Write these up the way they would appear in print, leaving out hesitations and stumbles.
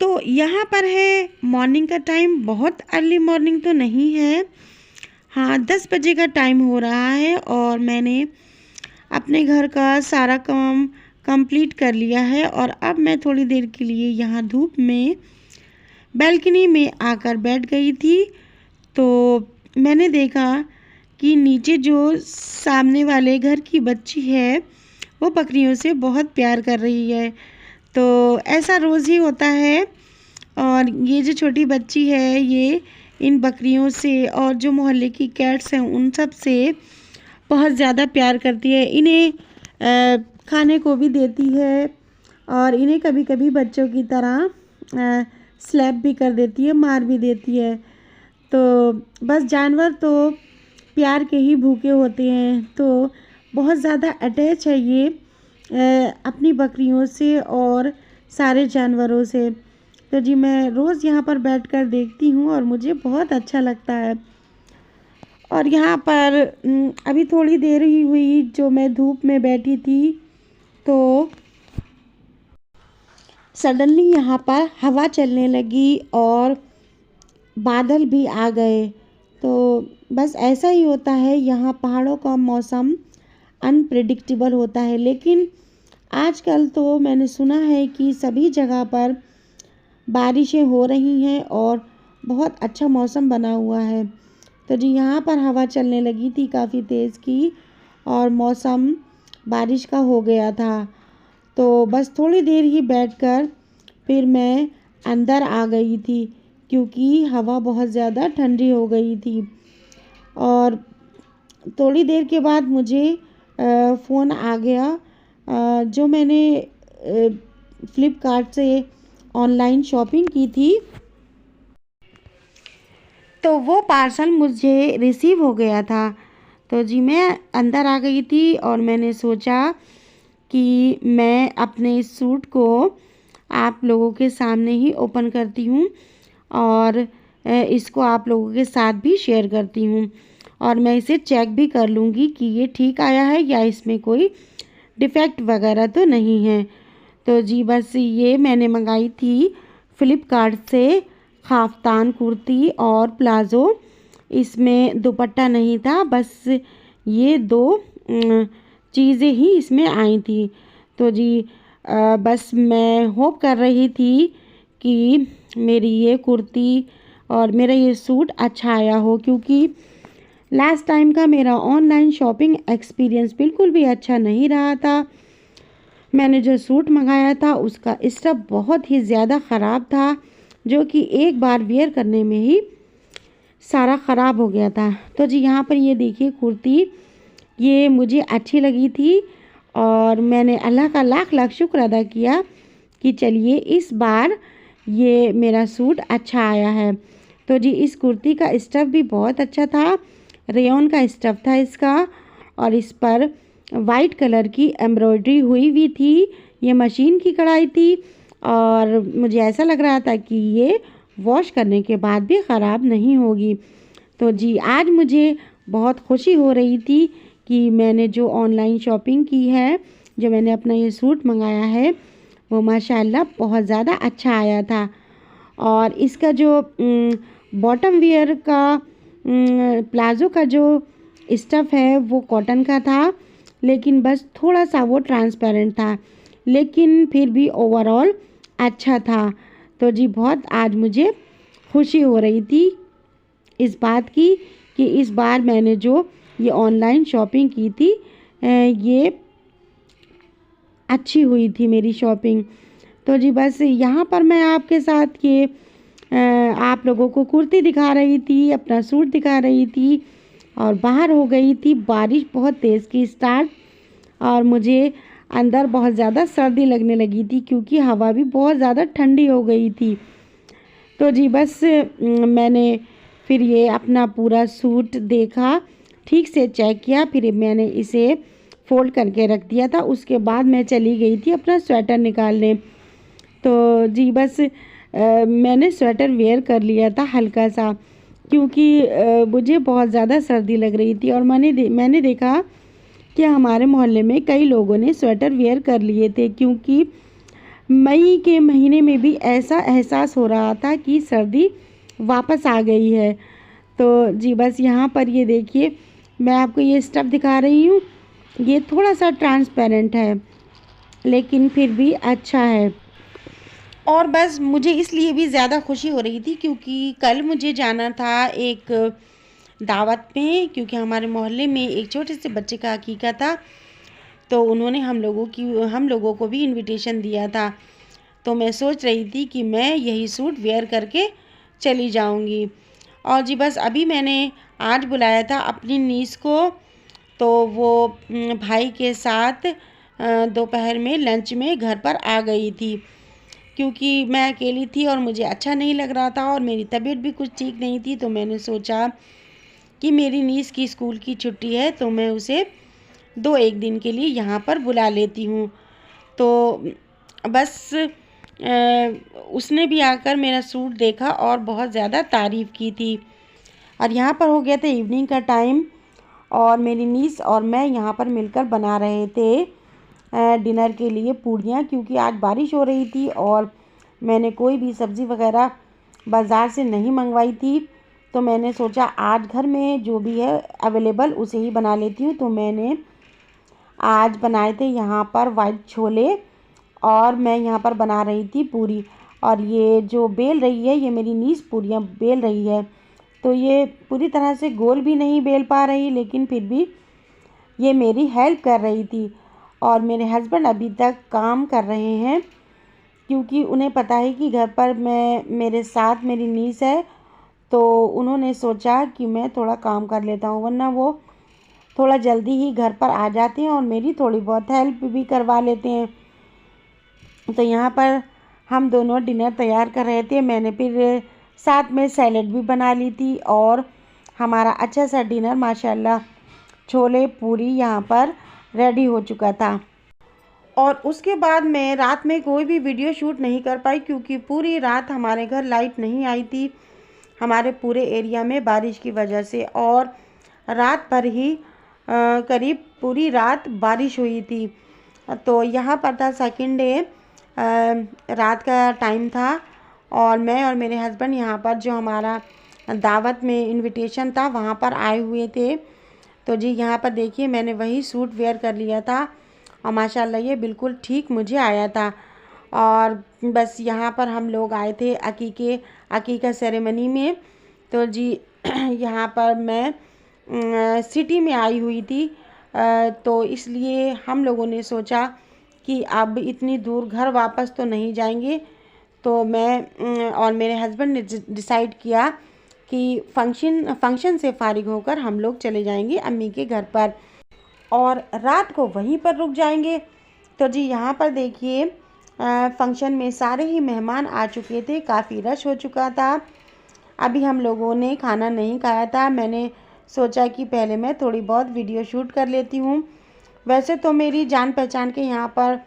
तो यहाँ पर है मॉर्निंग का टाइम, बहुत अर्ली मॉर्निंग तो नहीं है, हाँ 10 बजे का टाइम हो रहा है और मैंने अपने घर का सारा काम कंप्लीट कर लिया है। और अब मैं थोड़ी देर के लिए यहाँ धूप में बालकनी में आकर बैठ गई थी। तो मैंने देखा कि नीचे जो सामने वाले घर की बच्ची है वो बकरियों से बहुत प्यार कर रही है। तो ऐसा रोज़ ही होता है। और ये जो छोटी बच्ची है ये इन बकरियों से और जो मोहल्ले की कैट्स हैं उन सब से बहुत ज़्यादा प्यार करती है। इन्हें खाने को भी देती है और इन्हें कभी कभी बच्चों की तरह स्लैप भी कर देती है, मार भी देती है। तो बस जानवर तो प्यार के ही भूखे होते हैं। तो बहुत ज़्यादा अटैच है ये अपनी बकरियों से और सारे जानवरों से। तो जी मैं रोज़ यहाँ पर बैठकर देखती हूँ और मुझे बहुत अच्छा लगता है। और यहाँ पर अभी थोड़ी देर ही हुई जो मैं धूप में बैठी थी, तो सडनली यहाँ पर हवा चलने लगी और बादल भी आ गए। तो बस ऐसा ही होता है, यहाँ पहाड़ों का मौसम अनप्रेडिक्टेबल होता है। लेकिन आजकल तो मैंने सुना है कि सभी जगह पर बारिशें हो रही हैं और बहुत अच्छा मौसम बना हुआ है। तो जी यहाँ पर हवा चलने लगी थी काफ़ी तेज़ की और मौसम बारिश का हो गया था। तो बस थोड़ी देर ही बैठकर फिर मैं अंदर आ गई थी क्योंकि हवा बहुत ज़्यादा ठंडी हो गई थी। और थोड़ी देर के बाद मुझे फ़ोन आ गया जो मैंने फ़्लिपकार्ट से ऑनलाइन शॉपिंग की थी, तो वो पार्सल मुझे रिसीव हो गया था। तो जी मैं अंदर आ गई थी और मैंने सोचा कि मैं अपने सूट को आप लोगों के सामने ही ओपन करती हूँ और इसको आप लोगों के साथ भी शेयर करती हूँ और मैं इसे चेक भी कर लूँगी कि ये ठीक आया है या इसमें कोई डिफ़ेक्ट वगैरह तो नहीं है। तो जी बस ये मैंने मंगाई थी फ़्लिपकार्ट से खाफ्तान कुर्ती और प्लाज़ो। इसमें दुपट्टा नहीं था, बस ये 2 चीज़ें ही इसमें आई थी। तो जी बस मैं होप कर रही थी कि मेरी ये कुर्ती और मेरा ये सूट अच्छा आया हो, क्योंकि लास्ट टाइम का मेरा ऑनलाइन शॉपिंग एक्सपीरियंस बिल्कुल भी अच्छा नहीं रहा था। मैंने जो सूट मंगाया था उसका स्टफ़ बहुत ही ज़्यादा ख़राब था, जो कि एक बार वेयर करने में ही सारा ख़राब हो गया था। तो जी यहाँ पर ये देखिए कुर्ती, ये मुझे अच्छी लगी थी और मैंने अल्लाह का लाख लाख शुक्र अदा किया कि चलिए इस बार ये मेरा सूट अच्छा आया है। तो जी इस कुर्ती का स्टफ़ भी बहुत अच्छा था, रेयॉन का स्टफ़ था इसका और इस पर वाइट कलर की एम्ब्रॉयडरी हुई हुई थी। ये मशीन की कढ़ाई थी और मुझे ऐसा लग रहा था कि ये वॉश करने के बाद भी ख़राब नहीं होगी। तो जी आज मुझे बहुत खुशी हो रही थी कि मैंने जो ऑनलाइन शॉपिंग की है, जो मैंने अपना ये सूट मंगाया है, वो माशाल्लाह बहुत ज़्यादा अच्छा आया था। और इसका जो बॉटम वियर का प्लाज़ो का जो स्टफ़ है वो कॉटन का था, लेकिन बस थोड़ा सा वो ट्रांसपेरेंट था, लेकिन फिर भी ओवरऑल अच्छा था। तो जी बहुत आज मुझे खुशी हो रही थी इस बात की कि इस बार मैंने जो ये ऑनलाइन शॉपिंग की थी ये अच्छी हुई थी मेरी शॉपिंग। तो जी बस यहाँ पर मैं आपके साथ ये आप लोगों को कुर्ती दिखा रही थी, अपना सूट दिखा रही थी और बाहर हो गई थी बारिश बहुत तेज़ की स्टार्ट और मुझे अंदर बहुत ज़्यादा सर्दी लगने लगी थी क्योंकि हवा भी बहुत ज़्यादा ठंडी हो गई थी। तो जी बस मैंने फिर ये अपना पूरा सूट देखा, ठीक से चेक किया, फिर मैंने इसे फ़ोल्ड करके रख दिया था। उसके बाद मैं चली गई थी अपना स्वेटर निकालने। तो जी बस मैंने स्वेटर वेयर कर लिया था हल्का सा, क्योंकि मुझे बहुत ज़्यादा सर्दी लग रही थी और मैंने देखा कि हमारे मोहल्ले में कई लोगों ने स्वेटर वेयर कर लिए थे, क्योंकि मई के महीने में भी ऐसा एहसास हो रहा था कि सर्दी वापस आ गई है। तो जी बस यहाँ पर ये देखिए, मैं आपको ये स्टफ़ दिखा रही हूँ। ये थोड़ा सा ट्रांसपेरेंट है लेकिन फिर भी अच्छा है। और बस मुझे इसलिए भी ज़्यादा खुशी हो रही थी क्योंकि कल मुझे जाना था एक दावत में, क्योंकि हमारे मोहल्ले में एक छोटे से बच्चे का अकीका था। तो उन्होंने हम लोगों को भी इनविटेशन दिया था। तो मैं सोच रही थी कि मैं यही सूट वेयर करके चली जाऊंगी। और जी बस अभी मैंने आज बुलाया था अपनी नीस को, तो वो भाई के साथ दोपहर में लंच में घर पर आ गई थी, क्योंकि मैं अकेली थी और मुझे अच्छा नहीं लग रहा था और मेरी तबीयत भी कुछ ठीक नहीं थी। तो मैंने सोचा कि मेरी नीस की स्कूल की छुट्टी है तो मैं उसे 2-1 दिन के लिए यहाँ पर बुला लेती हूँ। तो बस उसने भी आकर मेरा सूट देखा और बहुत ज़्यादा तारीफ़ की थी। और यहाँ पर हो गया था इवनिंग का टाइम और मेरी नीस और मैं यहाँ पर मिलकर बना रहे थे डिनर के लिए पूड़ियाँ, क्योंकि आज बारिश हो रही थी और मैंने कोई भी सब्ज़ी वगैरह बाज़ार से नहीं मंगवाई थी। तो मैंने सोचा आज घर में जो भी है अवेलेबल उसे ही बना लेती हूँ। तो मैंने आज बनाए थे यहाँ पर वाइट छोले और मैं यहाँ पर बना रही थी पूरी। और ये जो बेल रही है ये मेरी नीस पूरियाँ बेल रही है। तो ये पूरी तरह से गोल भी नहीं बेल पा रही, लेकिन फिर भी ये मेरी हेल्प कर रही थी। और मेरे हस्बैंड अभी तक काम कर रहे हैं, क्योंकि उन्हें पता है कि घर पर मेरे साथ मेरी नीस है। तो उन्होंने सोचा कि मैं थोड़ा काम कर लेता हूँ, वरना वो थोड़ा जल्दी ही घर पर आ जाते हैं और मेरी थोड़ी बहुत हेल्प भी करवा लेते हैं। तो यहाँ पर हम दोनों डिनर तैयार कर रहे थे। मैंने फिर साथ में सैलेड भी बना ली थी और हमारा अच्छा सा डिनर माशाल्लाह छोले पूरी यहाँ पर रेडी हो चुका था। और उसके बाद मैं रात में कोई भी वीडियो शूट नहीं कर पाई, क्योंकि पूरी रात हमारे घर लाइट नहीं आई थी हमारे पूरे एरिया में बारिश की वजह से। और रात भर ही करीब पूरी रात बारिश हुई थी। तो यहाँ पर था सेकंड डे, रात का टाइम था और मैं और मेरे हस्बैंड यहाँ पर जो हमारा दावत में इनविटेशन था वहाँ पर आए हुए थे। तो जी यहाँ पर देखिए मैंने वही सूट वेयर कर लिया था और माशाल्लाह ये बिल्कुल ठीक मुझे आया था। और बस यहाँ पर हम लोग आए थे अकीका सेरेमनी में। तो जी यहाँ पर मैं सिटी में आई हुई थी, तो इसलिए हम लोगों ने सोचा कि अब इतनी दूर घर वापस तो नहीं जाएंगे। तो मैं और मेरे हस्बैंड ने डिसाइड किया कि फंक्शन से फ़ारिग होकर हम लोग चले जाएंगे अम्मी के घर पर और रात को वहीं पर रुक जाएंगे। तो जी यहाँ पर देखिए फंक्शन में सारे ही मेहमान आ चुके थे, काफ़ी रश हो चुका था। अभी हम लोगों ने खाना नहीं खाया था। मैंने सोचा कि पहले मैं थोड़ी बहुत वीडियो शूट कर लेती हूँ। वैसे तो मेरी जान पहचान के यहाँ पर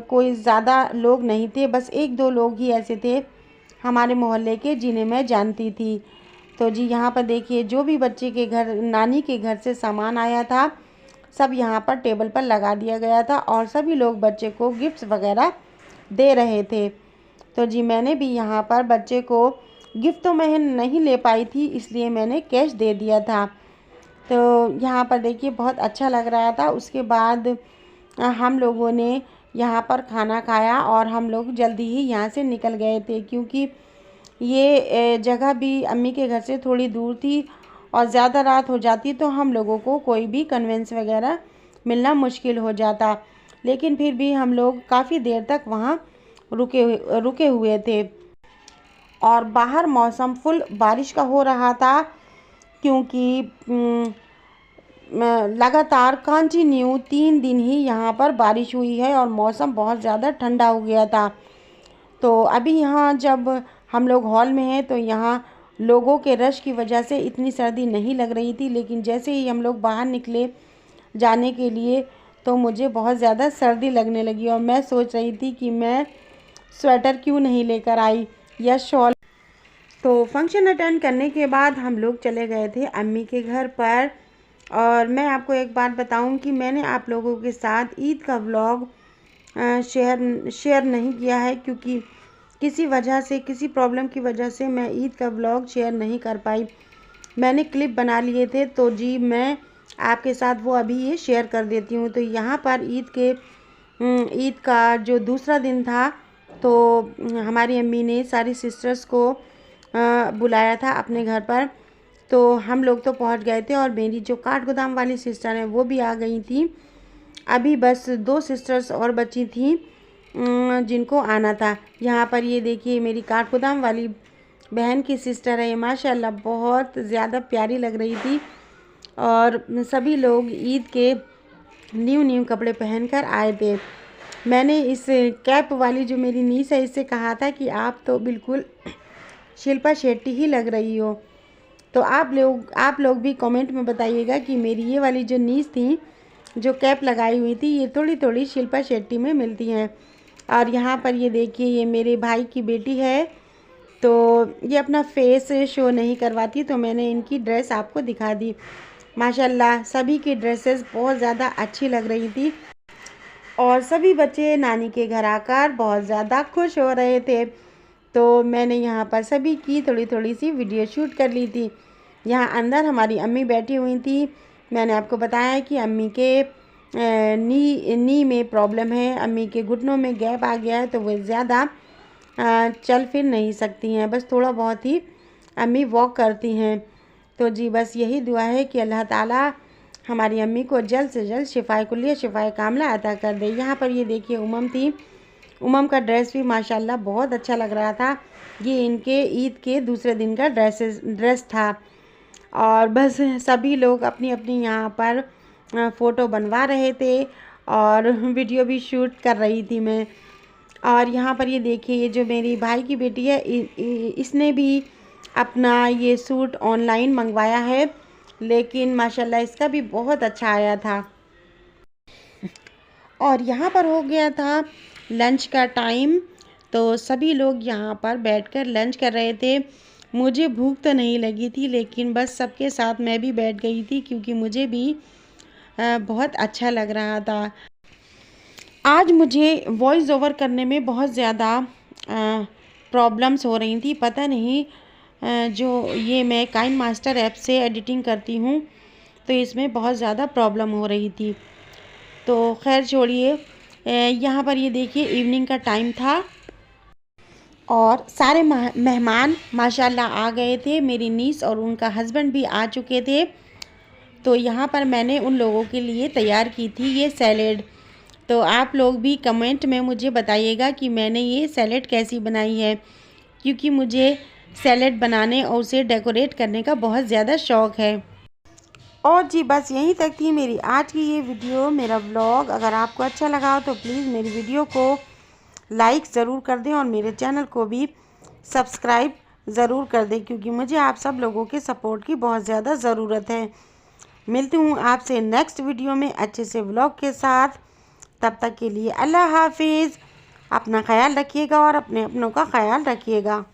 कोई ज़्यादा लोग नहीं थे, बस 1-2 लोग ही ऐसे थे हमारे मोहल्ले के जिन्हें मैं जानती थी। तो जी यहाँ पर देखिए जो भी बच्चे के घर नानी के घर से सामान आया था सब यहाँ पर टेबल पर लगा दिया गया था और सभी लोग बच्चे को गिफ्ट्स वगैरह दे रहे थे। तो जी मैंने भी यहाँ पर बच्चे को गिफ्ट तो मैं नहीं ले पाई थी, इसलिए मैंने कैश दे दिया था। तो यहाँ पर देखिए बहुत अच्छा लग रहा था। उसके बाद हम लोगों ने यहाँ पर खाना खाया और हम लोग जल्दी ही यहाँ से निकल गए थे, क्योंकि ये जगह भी अम्मी के घर से थोड़ी दूर थी और ज़्यादा रात हो जाती तो हम लोगों को कोई भी कन्वेंस वगैरह मिलना मुश्किल हो जाता। लेकिन फिर भी हम लोग काफ़ी देर तक वहाँ रुके हुए थे और बाहर मौसम फुल बारिश का हो रहा था, क्योंकि लगातार कंटिन्यू 3 दिन ही यहाँ पर बारिश हुई है और मौसम बहुत ज़्यादा ठंडा हो गया था। तो अभी यहाँ जब हम लोग हॉल में हैं तो यहाँ लोगों के रश की वजह से इतनी सर्दी नहीं लग रही थी, लेकिन जैसे ही हम लोग बाहर निकले जाने के लिए तो मुझे बहुत ज़्यादा सर्दी लगने लगी और मैं सोच रही थी कि मैं स्वेटर क्यों नहीं लेकर आई या शॉल। तो फंक्शन अटेंड करने के बाद हम लोग चले गए थे अम्मी के घर पर। और मैं आपको एक बात बताऊं कि मैंने आप लोगों के साथ ईद का व्लॉग शेयर नहीं किया है, क्योंकि किसी वजह से, किसी प्रॉब्लम की वजह से मैं ईद का व्लॉग शेयर नहीं कर पाई। मैंने क्लिप बना लिए थे, तो जी मैं आपके साथ वो अभी ये शेयर कर देती हूँ। तो यहाँ पर ईद का जो दूसरा दिन था, तो हमारी अम्मी ने सारी सिस्टर्स को बुलाया था अपने घर पर। तो हम लोग तो पहुँच गए थे और मेरी जो काठगोदाम वाली सिस्टर हैं वो भी आ गई थी। अभी बस 2 सिस्टर्स और बची थी जिनको आना था। यहाँ पर ये देखिए मेरी काठगोदाम वाली बहन की सिस्टर है, ये माशाल्लाह बहुत ज़्यादा प्यारी लग रही थी। और सभी लोग ईद के न्यू कपड़े पहनकर आए थे। मैंने इस कैप वाली जो मेरी नीस है इससे कहा था कि आप तो बिल्कुल शिल्पा शेट्टी ही लग रही हो। तो आप लोग भी कमेंट में बताइएगा कि मेरी ये वाली जो नीस थी, जो कैप लगाई हुई थी, ये थोड़ी थोड़ी शिल्पा शेट्टी में मिलती हैं। और यहाँ पर ये देखिए ये मेरे भाई की बेटी है, तो ये अपना फेस शो नहीं करवाती, तो मैंने इनकी ड्रेस आपको दिखा दी। माशाल्लाह सभी की ड्रेसेस बहुत ज़्यादा अच्छी लग रही थी और सभी बच्चे नानी के घर आकर बहुत ज़्यादा खुश हो रहे थे। तो मैंने यहाँ पर सभी की थोड़ी थोड़ी सी वीडियो शूट कर ली थी। यहाँ अंदर हमारी अम्मी बैठी हुई थी। मैंने आपको बताया कि अम्मी के नी में प्रॉब्लम है, अम्मी के घुटनों में गैप आ गया है, तो वो ज़्यादा चल फिर नहीं सकती हैं, बस थोड़ा बहुत ही अम्मी वॉक करती हैं। तो जी बस यही दुआ है कि अल्लाह ताला हमारी अम्मी को जल्द से जल्द शिफाए कुल्लिया शिफाए कामला अता कर दे। यहाँ पर ये देखिए उमम थी, उमम का ड्रेस भी माशाल्लाह बहुत अच्छा लग रहा था। ये इनके ईद के दूसरे दिन का ड्रेस था। और बस सभी लोग अपनी अपनी यहाँ पर फ़ोटो बनवा रहे थे और वीडियो भी शूट कर रही थी मैं। और यहाँ पर ये देखिए ये जो मेरी भाई की बेटी है, इसने भी अपना ये सूट ऑनलाइन मंगवाया है, लेकिन माशाल्लाह इसका भी बहुत अच्छा आया था। और यहाँ पर हो गया था लंच का टाइम, तो सभी लोग यहाँ पर बैठकर लंच कर रहे थे। मुझे भूख तो नहीं लगी थी, लेकिन बस सबके साथ मैं भी बैठ गई थी, क्योंकि मुझे भी बहुत अच्छा लग रहा था। आज मुझे वॉइस ओवर करने में बहुत ज़्यादा प्रॉब्लम्स हो रही थी। पता नहीं जो ये मैं काइन मास्टर ऐप से एडिटिंग करती हूँ, तो इसमें बहुत ज़्यादा प्रॉब्लम हो रही थी। तो खैर छोड़िए। यहाँ पर ये देखिए इवनिंग का टाइम था और सारे मेहमान माशाल्लाह आ गए थे। मेरी नीस और उनका हस्बैंड भी आ चुके थे। तो यहाँ पर मैंने उन लोगों के लिए तैयार की थी ये सैलेड। तो आप लोग भी कमेंट में मुझे बताइएगा कि मैंने ये सैलेड कैसी बनाई है, क्योंकि मुझे सैलेड बनाने और उसे डेकोरेट करने का बहुत ज़्यादा शौक़ है। और जी बस यहीं तक थी मेरी आज की ये वीडियो, मेरा व्लॉग। अगर आपको अच्छा लगा हो तो प्लीज़ मेरी वीडियो को लाइक ज़रूर कर दें और मेरे चैनल को भी सब्सक्राइब ज़रूर कर दें, क्योंकि मुझे आप सब लोगों के सपोर्ट की बहुत ज़्यादा ज़रूरत है। मिलती हूँ आपसे नेक्स्ट वीडियो में अच्छे से व्लॉग के साथ। तब तक के लिए अल्लाह हाफिज़। अपना ख्याल रखिएगा और अपने अपनों का ख्याल रखिएगा।